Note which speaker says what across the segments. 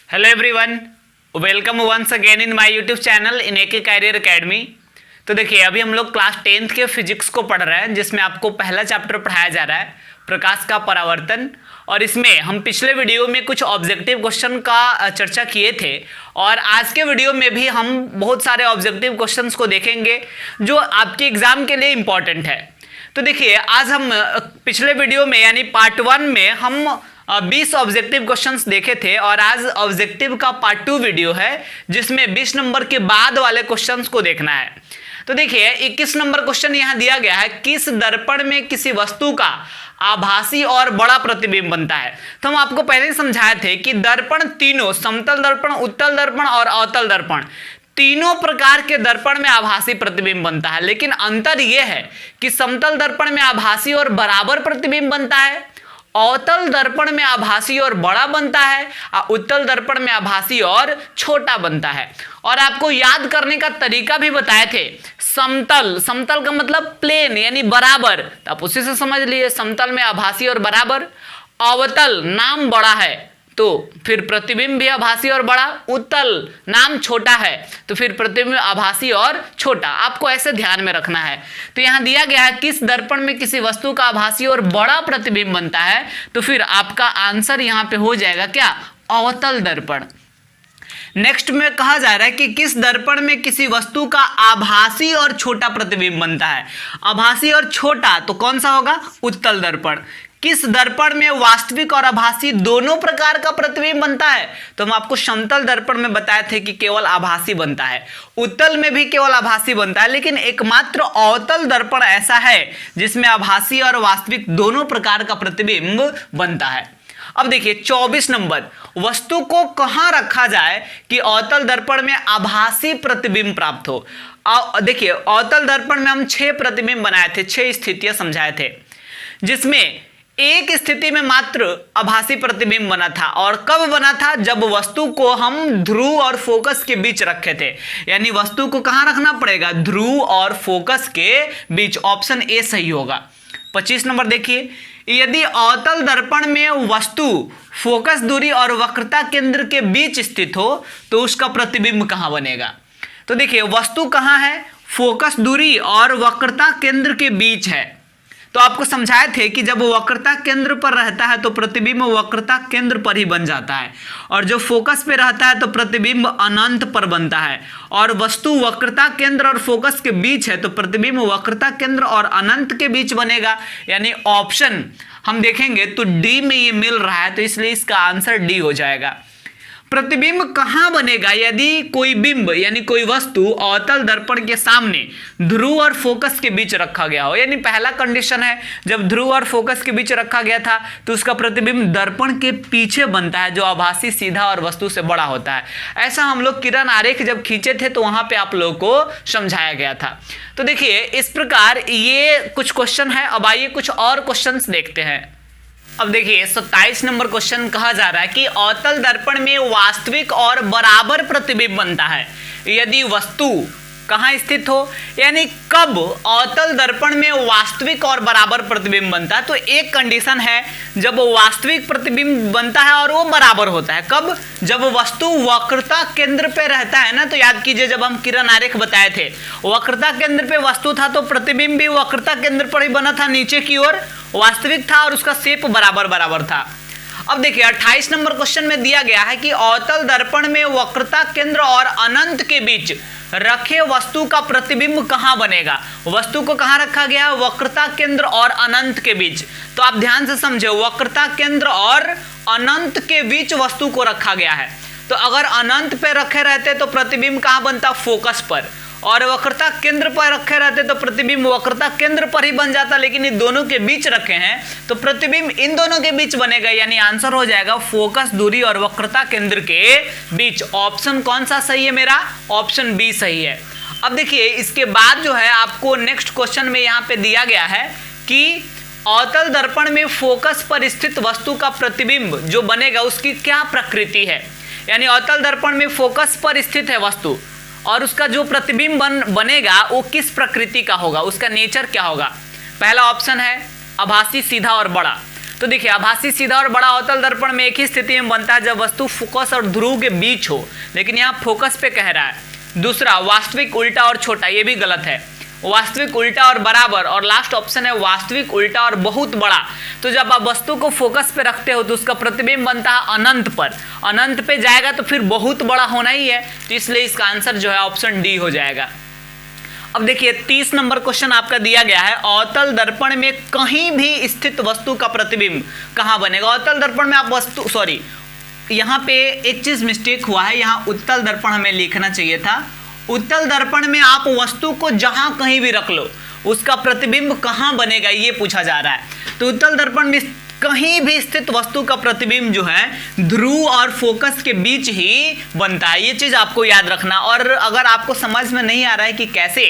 Speaker 1: Hello everyone, welcome once again in my YouTube channel in AK career academy. तो देखिए, अभी हम लोग क्लास 10th के फिजिक्स को पढ़ रहे हैं, जिसमें आपको पहला चैप्टर पढ़ाया जा रहा है प्रकाश का परावर्तन। और इसमें हम पिछले वीडियो में कुछ ऑब्जेक्टिव क्वेश्चन का चर्चा किए थे, और आज के वीडियो में भी हम बहुत सारे ऑब्जेक्टिव क्वेश्चंस को देखेंगे जो आपके एग्जाम के लिए इम्पॉर्टेंट है। तो देखिए, आज हम पिछले वीडियो में यानी पार्ट 1 में हम 20 ऑब्जेक्टिव क्वेश्चंस देखे थे, और आज ऑब्जेक्टिव का पार्ट 2 वीडियो है जिसमें 20 नंबर के बाद वाले क्वेश्चंस को देखना है। तो देखिए, 21 नंबर क्वेश्चन यहां दिया गया है, किस दर्पण में किसी वस्तु का आभासी और बड़ा प्रतिबिंब बनता है। तो हम आपको पहले ही समझाए थे कि दर्पण तीनों, समतल दर्पण, उत्तल दर्पण और अवतल दर्पण, तीनों प्रकार के दर्पण में आभासी प्रतिबिंब बनता है। लेकिन अंतर यह है कि समतल दर्पण में आभासी और बराबर प्रतिबिंब बनता है, अवतल दर्पण में आभासी और बड़ा बनता है, और उत्तल दर्पण में आभासी और छोटा बनता है। और आपको याद करने का तरीका भी बताए थे। समतल, समतल का मतलब प्लेन यानी बराबर, तो आप उसी से समझ लिए, समतल में आभासी और बराबर। अवतल, नाम बड़ा है तो फिर प्रतिबिंब भी आभासी और बड़ा। उत्तल, नाम छोटा है तो फिर प्रतिबिंब आभासी और छोटा। आपको ऐसे ध्यान में रखना है। तो यहां दिया गया है किस दर्पण में किसी वस्तु का आभासी और बड़ा प्रतिबिंब बनता है, तो फिर आपका आंसर यहां पे हो जाएगा क्या, अवतल दर्पण। नेक्स्ट में कहा जा रहा है कि किस दर्पण में किसी वस्तु का आभासी और छोटा प्रतिबिंब बनता है। आभासी और छोटा तो कौन सा होगा, उत्तल दर्पण। किस दर्पण में वास्तविक और आभासी दोनों प्रकार का प्रतिबिंब बनता है, तो हम आपको समतल दर्पण में बताए थे कि केवल आभासी बनता है, उत्तल में भी केवल आभासी बनता है, लेकिन एकमात्र अवतल दर्पण ऐसा है जिसमें आभासी और वास्तविक दोनों प्रकार का प्रतिबिंब बनता है। अब देखिए 24 नंबर, वस्तु को कहां रखा जाए कि अवतल दर्पण में आभासी प्रतिबिंब प्राप्त हो। देखिए, अवतल दर्पण में हम 6 प्रतिबिंब बनाए थे, 6 स्थितियां समझाए थे, जिसमें एक स्थिति में मात्र आभासी प्रतिबिंब बना था। और कब बना था, जब वस्तु को हम ध्रुव और फोकस के बीच रखे थे। यानी वस्तु को कहां रखना पड़ेगा, ध्रुव और फोकस के बीच। ऑप्शन ए सही होगा। 25 नंबर देखिए, यदि अवतल दर्पण में वस्तु फोकस दूरी और वक्रता केंद्र के बीच स्थित हो तो उसका प्रतिबिंब कहां बनेगा। तो देखिए, वस्तु कहां है, फोकस दूरी और वक्रता केंद्र के बीच है। तो आपको समझाए थे कि जब वक्रता केंद्र पर रहता है तो प्रतिबिंब वक्रता केंद्र पर ही बन जाता है, और जो फोकस पे रहता है तो प्रतिबिंब अनंत पर बनता है। और वस्तु वक्रता केंद्र और फोकस के बीच है तो प्रतिबिंब वक्रता केंद्र और अनंत के बीच बनेगा। यानी ऑप्शन हम देखेंगे तो डी में ये मिल रहा है, तो इसलिए इसका आंसर डी हो जाएगा। प्रतिबिंब कहां बनेगा, यदि कोई बिंब यानी कोई वस्तु अवतल दर्पण के सामने ध्रुव और फोकस के बीच रखा गया हो। यानी पहला कंडीशन है, जब ध्रुव और फोकस के बीच रखा गया था तो उसका प्रतिबिंब दर्पण के पीछे बनता है, जो आभासी, सीधा और वस्तु से बड़ा होता है। ऐसा हम लोग किरण आरेख जब खींचे थे तो वहां पे आप लोगों को समझाया गया था। तो देखिए, इस प्रकार ये कुछ क्वेश्चन है। अब आइए कुछ और क्वेश्चन देखते हैं। अब देखिए 27 नंबर क्वेश्चन कहा जा रहा है कि अवतल दर्पण में वास्तविक और बराबर प्रतिबिंब बनता है यदि वस्तु कहां स्थित हो। यानी कब अवतल दर्पण में वास्तविक और बराबर प्रतिबिंब बनता है, तो एक कंडीशन है जब वास्तविक प्रतिबिंब बनता है और वो बराबर होता है। कब, जब वस्तु वक्रता केंद्र पे रहता है ना। तो याद कीजिए, जब हम किरण आरेख बताए थे, वक्रता केंद्र पे वस्तु था तो प्रतिबिंब भी वक्रता केंद्र पर ही बना था, नीचे की ओर वास्तविक था और उसका शेप बराबर बराबर था। अब देखिए 28 नंबर क्वेश्चन में दिया गया है कि अवतल दर्पण में वक्रता केंद्र और अनंत के बीच रखे वस्तु का प्रतिबिंब कहां बनेगा। वस्तु को कहां रखा गया, वक्रता केंद्र और अनंत के बीच। तो आप ध्यान से समझो, वक्रता केंद्र और अनंत के बीच वस्तु को रखा गया है। तो अगर अनंत पे रखे रहते तो प्रतिबिंब कहां बनता, फोकस पर, और वक्रता केंद्र पर रखे रहते तो प्रतिबिंब वक्रता केंद्र पर ही बन जाता। लेकिन ये दोनों के बीच रखे हैं तो प्रतिबिंब इन दोनों के बीच बनेगा। यानी आंसर हो जाएगा फोकस दूरी और वक्रता केंद्र के बीच। ऑप्शन कौन सा सही है मेरा, ऑप्शन बी सही है। अब देखिए, इसके बाद जो है आपको नेक्स्ट क्वेश्चन में यहाँ पे दिया गया है कि अवतल दर्पण में फोकस पर स्थित वस्तु का प्रतिबिंब जो बनेगा उसकी क्या प्रकृति है। यानी अवतल दर्पण में फोकस पर स्थित है वस्तु, और उसका जो प्रतिबिंब बनेगा वो किस प्रकृति का होगा, उसका नेचर क्या होगा। पहला ऑप्शन है आभासी, सीधा और बड़ा। तो देखिए आभासी सीधा और बड़ा अवतल दर्पण में एक ही स्थिति में बनता है जब वस्तु फोकस और ध्रुव के बीच हो, लेकिन यहाँ फोकस पे कह रहा है। दूसरा वास्तविक उल्टा और छोटा, ये भी गलत है। वास्तविक उल्टा और बराबर, और लास्ट ऑप्शन है वास्तविक उल्टा और बहुत बड़ा। तो जब आप वस्तु को फोकस पे रखते हो तो उसका प्रतिबिंब बनता है अनंत पर, अनंत पे जाएगा तो फिर बहुत बड़ा होना ही है, तो इसलिए इसका आंसर जो है ऑप्शन डी हो जाएगा। अब देखिए 30 नंबर क्वेश्चन आपका दिया गया है, अवतल दर्पण में कहीं भी स्थित वस्तु का प्रतिबिंब कहाँ बनेगा। अवतल दर्पण में आप वस्तु, सॉरी यहाँ पे एक चीज मिस्टेक हुआ है, यहाँ उत्तल दर्पण हमें लिखना चाहिए था। उत्तल दर्पण में आप वस्तु को जहां कहीं भी रख लो उसका प्रतिबिंब कहां बनेगा ये पूछा जा रहा है। तो उत्तल दर्पण में कहीं भी स्थित वस्तु का प्रतिबिंब जो है ध्रुव और फोकस के बीच ही बनता है, ये चीज आपको याद रखना। और अगर आपको समझ में नहीं आ रहा है कि कैसे,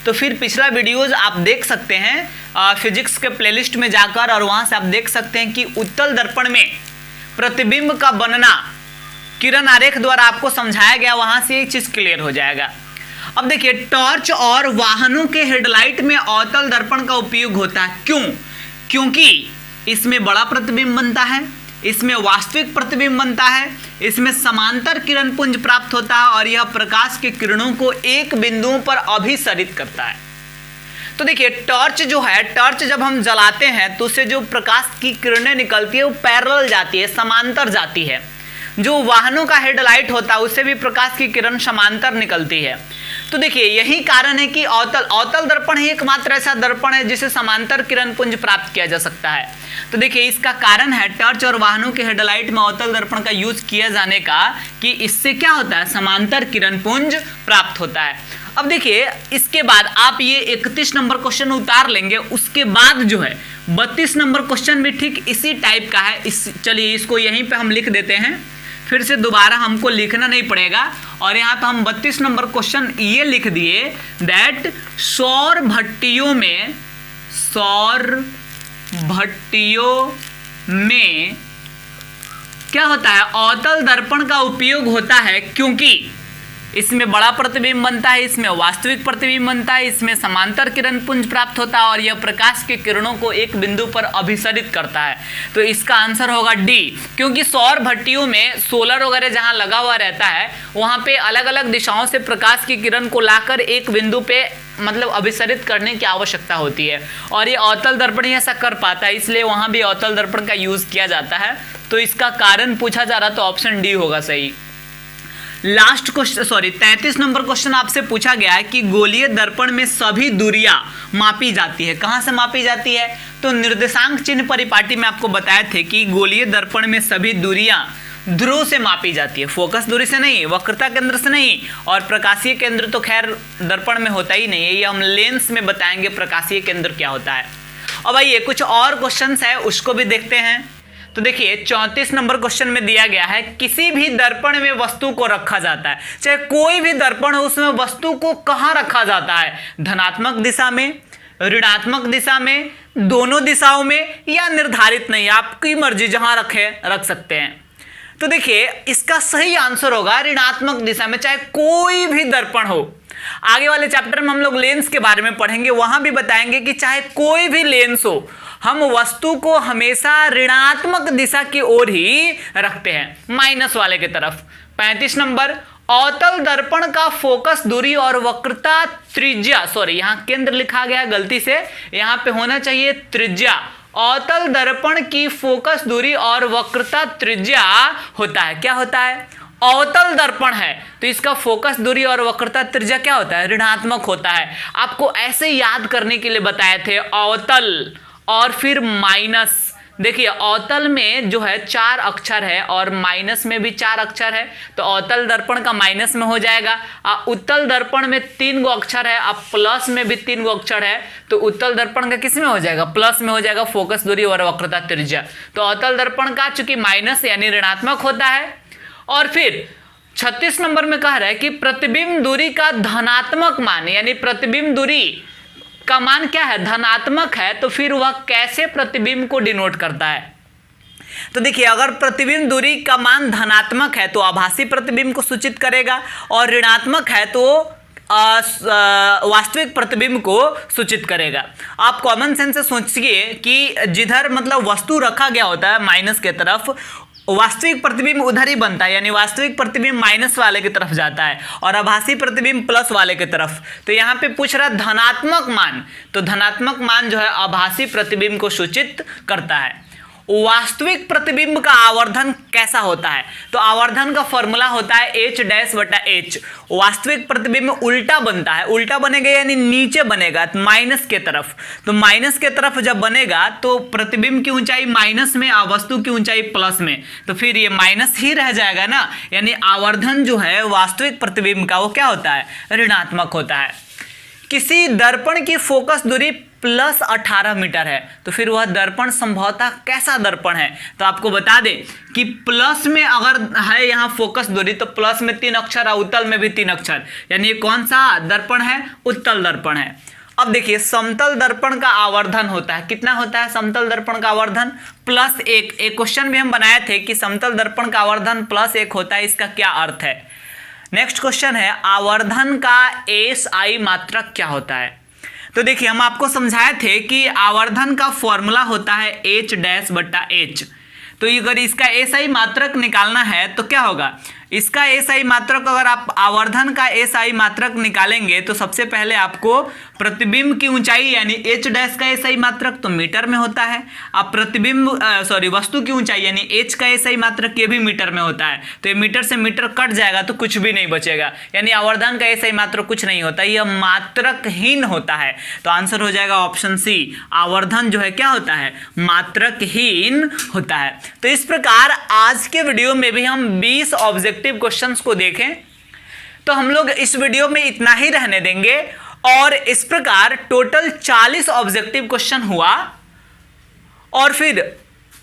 Speaker 1: तो फिर पिछला वीडियोज आप देख सकते हैं फिजिक्स के प्लेलिस्ट में जाकर, और वहां से आप देख सकते हैं कि उत्तल दर्पण में प्रतिबिंब का बनना किरण आरेख द्वारा आपको समझाया गया, वहां से एक चीज क्लियर हो जाएगा। अब देखिए टॉर्च और वाहनों के हेडलाइट में अवतल दर्पण का उपयोग होता है, क्यों? क्योंकि इसमें बड़ा प्रतिबिंब बनता है, इसमें वास्तविक प्रतिबिंब बनता है, इसमें समांतर किरण पुंज प्राप्त होता है, और यह प्रकाश के किरणों को एक बिंदु पर अभिसरित करता है। तो देखिए टॉर्च जो है, टॉर्च जब हम जलाते हैं तो उससे जो प्रकाश की किरणें निकलती है वो पैरेलल जाती है, समांतर जाती है। जो वाहनों का हेडलाइट होता है उससे भी प्रकाश की किरण समांतर निकलती है। तो देखिए यही कारण है कि अवतल दर्पण ही एकमात्र ऐसा दर्पण है जिसे समांतर किरण पुंज प्राप्त किया जा सकता है। तो देखिए इसका कारण है टॉर्च और वाहनों के हेडलाइट में अवतल दर्पण का यूज किया जाने का, कि इससे क्या होता है, समांतर किरण पुंज प्राप्त होता है। अब देखिए इसके बाद आप ये 31 नंबर क्वेश्चन उतार लेंगे, उसके बाद जो है 32 नंबर क्वेश्चन भी ठीक इसी टाइप का है। चलिए इसको यहीं पे हम लिख देते हैं, फिर से दोबारा हमको लिखना नहीं पड़ेगा। और यहाँ पे हम 32 नंबर क्वेश्चन ये लिख दिए दैट सौर भट्टियों में क्या होता है, अवतल दर्पण का उपयोग होता है, क्योंकि इसमें बड़ा प्रतिबिंब बनता है, इसमें वास्तविक प्रतिबिंब बनता है, इसमें समांतर किरण पुंज प्राप्त होता है, और यह प्रकाश के किरणों को एक बिंदु पर अभिसरित करता है। तो इसका आंसर होगा डी, क्योंकि सौर भट्टियों में सोलर वगैरह जहां लगा हुआ रहता है वहां पे अलग अलग दिशाओं से प्रकाश की किरण को लाकर एक बिंदु पे मतलब अभिसरित करने की आवश्यकता होती है, और ये अवतल दर्पण ही ऐसा कर पाता है, इसलिए वहां भी अवतल दर्पण का यूज किया जाता है। तो इसका कारण पूछा जा रहा, तो ऑप्शन डी होगा सही। Last question, sorry 33 number question आपसे पूछा गया है कि गोलीय दर्पण में सभी दूरियां मापी जाती है, कहां से मापी जाती है? तो निर्देशांक चिन्ह परिपाटी में आपको बताए थे कि गोलीय दर्पण में सभी दूरियां ध्रुव से मापी जाती है, फोकस दूरी से नहीं, वक्रता केंद्र से नहीं, और प्रकाशीय केंद्र तो खैर दर्पण में होता ही नहीं है, ये हम लेंस में बताएंगे प्रकाशीय केंद्र क्या होता है। अब आइए कुछ और क्वेश्चन है उसको भी देखते हैं। तो देखिए 34 नंबर क्वेश्चन में दिया गया है, किसी भी दर्पण में वस्तु को रखा जाता है, चाहे कोई भी दर्पण हो उसमें वस्तु को कहां रखा जाता है, धनात्मक दिशा में, ऋणात्मक दिशा में, दोनों दिशाओं में, या निर्धारित नहीं, आपकी मर्जी जहां रख सकते हैं। तो देखिए इसका सही आंसर होगा ऋणात्मक दिशा में, चाहे कोई भी दर्पण हो। आगे वाले चैप्टर में हम लोग लेंस के बारे में पढ़ेंगे, वहां भी बताएंगे कि चाहे कोई भी लेंस हो, हम वस्तु को हमेशा ऋणात्मक दिशा की ओर ही रखते हैं, माइनस वाले की तरफ। 35 नंबर, अवतल दर्पण का फोकस दूरी और वक्रता त्रिज्या, सॉरी यहां केंद्र लिखा गया गलती से, यहां पे होना चाहिए त्रिज्या। अवतल दर्पण की फोकस दूरी और वक्रता त्रिज्या होता है, क्या होता है? अवतल दर्पण है तो इसका फोकस दूरी और वक्रता त्रिज्या क्या होता है? ऋणात्मक होता है। आपको ऐसे याद करने के लिए बताए थे, अवतल और फिर माइनस। देखिए अवतल में जो है 4 अक्षर है और माइनस में भी 4 अक्षर है, तो अवतल दर्पण का माइनस में हो जाएगा। उत्तल दर्पण में 3 गो अक्षर है, अब प्लस में भी 3 गो अक्षर है, तो उत्तल दर्पण का किस में हो जाएगा? प्लस में हो जाएगा, फोकस दूरी और वक्रता त्रिज्या। तो अवतल दर्पण का चूंकि माइनस यानी ऋणात्मक होता है। और फिर 36 नंबर में कह रहा है कि प्रतिबिंब दूरी का धनात्मक मान, यानी प्रतिबिंब दूरी का मान क्या है? धनात्मक है, तो फिर वह कैसे प्रतिबिंब को डिनोट करता है? तो देखिए अगर प्रतिबिंब दूरी का मान धनात्मक है तो आभासी प्रतिबिंब को सूचित करेगा, और ऋणात्मक है तो वास्तविक प्रतिबिंब को सूचित करेगा। आप कॉमन सेंस से सोचिए कि जिधर मतलब वस्तु रखा गया होता है माइनस के तरफ, वास्तविक प्रतिबिंब उधर ही बनता है, यानी वास्तविक प्रतिबिंब माइनस वाले की तरफ जाता है और आभासी प्रतिबिंब प्लस वाले की तरफ। तो यहाँ पे पूछ रहा धनात्मक मान, तो धनात्मक मान जो है आभासी प्रतिबिंब को सूचित करता है। वास्तविक प्रतिबिंब का आवर्धन कैसा होता है, तो आवर्धन का फॉर्मूला होता है h'/h। वास्तविक प्रतिबिंब उल्टा बनता है, उल्टा बनेगा यानी नीचे बनेगा माइनस के तरफ। तो माइनस के तरफ जब बनेगा तो प्रतिबिंब की ऊंचाई माइनस में, वस्तु की ऊंचाई प्लस में, तो फिर ये माइनस ही रह जाएगा ना, यानी आवर्धन जो है वास्तविक प्रतिबिंब का वो क्या होता है, ऋणात्मक होता है। किसी दर्पण की फोकस दूरी प्लस 18 मीटर है, तो फिर वह दर्पण संभवतः कैसा दर्पण है, तो आपको बता दें कि प्लस में अगर है यहाँ फोकस दूरी तो प्लस में 3 अक्षर और उत्तल में भी 3 अक्षर, यानी ये कौन सा दर्पण है, उत्तल दर्पण है। अब देखिए समतल दर्पण का आवर्धन होता है, कितना होता है समतल दर्पण का आवर्धन, +1। एक क्वेश्चन भी हम बनाए थे कि समतल दर्पण का आवर्धन +1 होता है, इसका क्या अर्थ है। नेक्स्ट क्वेश्चन है आवर्धन का एसआई मात्रक क्या होता है। तो देखिए हम आपको समझाए थे कि आवर्धन का फॉर्मूला होता है h'/h। तो अगर इसका एसआई मात्रक निकालना है तो क्या होगा, इसका एसआई मात्रक, अगर आप आवर्धन का एसआई मात्रक निकालेंगे तो सबसे पहले आपको प्रतिबिंब की ऊंचाई यानी h' का एसआई मात्रक तो मीटर में होता है, अब वस्तु की ऊंचाई यानी h का एसआई मात्रक ये भी मीटर में होता है, तो ये मीटर से मीटर कट जाएगा तो कुछ भी नहीं बचेगा, यानी आवर्धन का एसआई मात्रक कुछ नहीं होता, यह मात्रकहीन होता है। तो आंसर हो जाएगा ऑप्शन सी, आवर्धन जो है क्या होता है, मात्रकहीन होता है। तो इस प्रकार आज के वीडियो में भी हम 20 ऑब्जेक्टिव क्वेश्चंस को देखें, तो हम लोग इस वीडियो में इतना ही रहने देंगे और इस प्रकार टोटल 40 ऑब्जेक्टिव क्वेश्चन हुआ। और फिर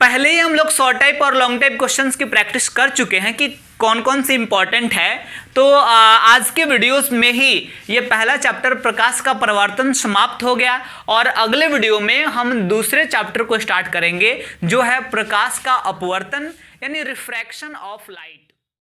Speaker 1: पहले ही हम लोग शॉर्ट टाइप और लॉन्ग टाइप क्वेश्चंस की प्रैक्टिस कर चुके हैं कि कौन कौन सी इंपॉर्टेंट है। तो आज के वीडियोस में ही ये पहला चैप्टर प्रकाश का परावर्तन समाप्त हो गया और अगले वीडियो में हम दूसरे चैप्टर को स्टार्ट करेंगे जो है प्रकाश का अपवर्तन यानी रिफ्रैक्शन ऑफ लाइट।